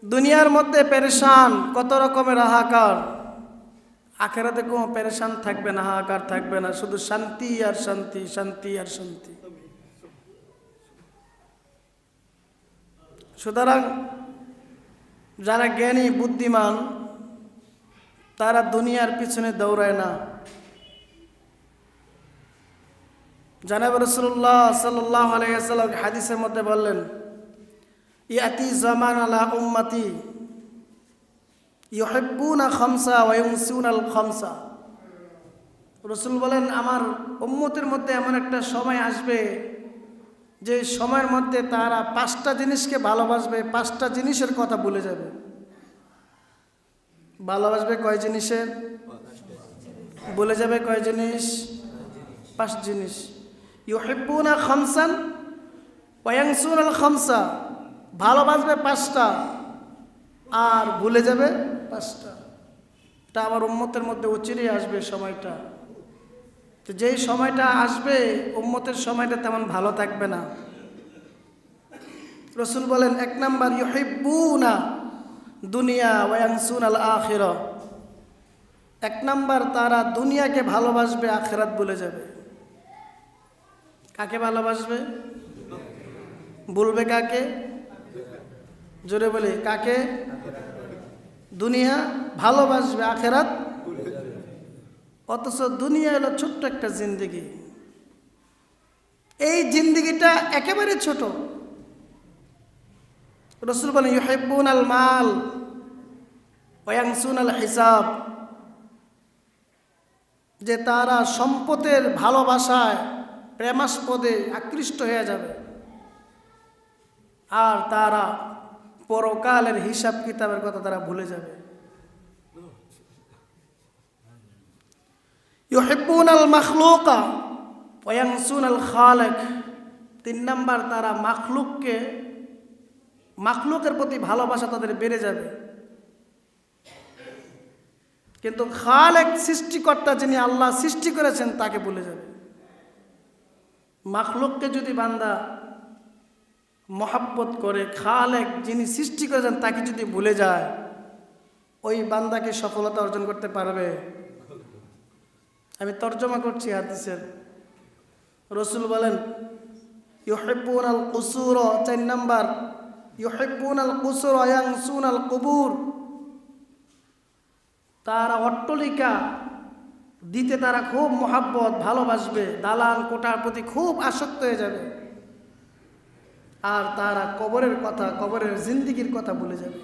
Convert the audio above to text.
দুনিয়ার মধ্যে পেরেশান, কত রকমের হাহাকার। আখিরাতে কোনো পেরেশান থাকবে না, হাহাকার থাকবে না, শুধু শান্তি আর শান্তি, শান্তি আর শান্তি। সুতরাং যারা জ্ঞানী বুদ্ধিমান তারা দুনিয়ার পিছনে দৌড়ায় না। জনাব রাসূলুল্লাহ সাল্লাল্লাহু আলাইহি ওয়াসাল্লাম হাদিসের মধ্যে বললেন, ইয়াতি জামান আলা উম্মতি ইউহিব্বুনা খামসা ওয়া ইউনসুনাল খামসা। রাসূল বলেন, আমার উম্মতের মধ্যে এমন একটা সময় আসবে যে সময়ের মধ্যে তারা 5টা জিনিসকে ভালোবাসবে, 5টা জিনিসের কথা ভুলে যাবে। ভালোবাসবে কয় জিনিসের? ভুলে যাবে কয় জিনিস? 5 জিনিস। ইউহিব্বুনা খামসান ওয়া ইয়ানসুনাল খামসা, ভালোবাসবে 5টা আর ভুলে যাবে 5টা। এটা আমার উম্মতের মধ্যে অচিরেই আসবে সময়টা। তো যেই সময়টা আসবে উম্মতের সময়টা তেমন ভালো থাকবে না। রাসূল বলেন, 1 নাম্বার ইউহিব্বুনা দুনিয়া ওয়া ইয়ানসুনাল আখিরা। 1 নাম্বার তারা দুনিয়াকে ভালোবাসবে, আখিরাত ভুলে যাবে। কাকে ভালোবাসবে? বলবে কাকে? জোরে বলে কাকে? দুনিয়া ভালোবাসবে, আখিরাত। অথচ দুনিয়া হলো ছোট্ট একটা জিন্দেগি। এই জিন্দেগিটা একেবারে ছোট। রাসূল বলেন, ইউহিব্বুনাল মাল ওয়া ইয়ানসুনাল হিসাব, যে তারা সম্পদের ভালোবাসায় প্রেমাস্পদে আকৃষ্ট হয়ে যাবে আর তারা পরকালের হিসাব কিতাবের কথা তারা ভুলে যাবে। ইউহিব্বুনাল মাখলুকা ওয়া ইয়ানসুনাল খালিক। 3 নাম্বার তারা মাখলুকের প্রতি ভালোবাসা তাদের বেড়ে যাবে, কিন্তু খালেক সৃষ্টিকর্তা যিনি আল্লাহ সৃষ্টি করেছেন তাকে ভুলে যাবে। মাখলুককে যদি বান্দা মহাব্বত করে, খালেক যিনি সৃষ্টি করেছেন তাকে যদি ভুলে যায়, ওই বান্দাকে সফলতা অর্জন করতে পারবে? আমি তর্জমা করছি হাদিসের। রাসূল বলেন, ইউহিব্বুনাল কুসুর। 4 নাম্বার ইউহিব্বুনাল কুসুর ওয়া ইয়ানসুনাল কুবুর, তারা অট্টালিকা দিতে তারা খুব মহাব্বত ভালোবাসবে, দালান কোঠার প্রতি খুব আসক্ত হয়ে যাবে, আর তারা কবরের কথা, কবরের জিন্দেগির কথা ভুলে যাবে।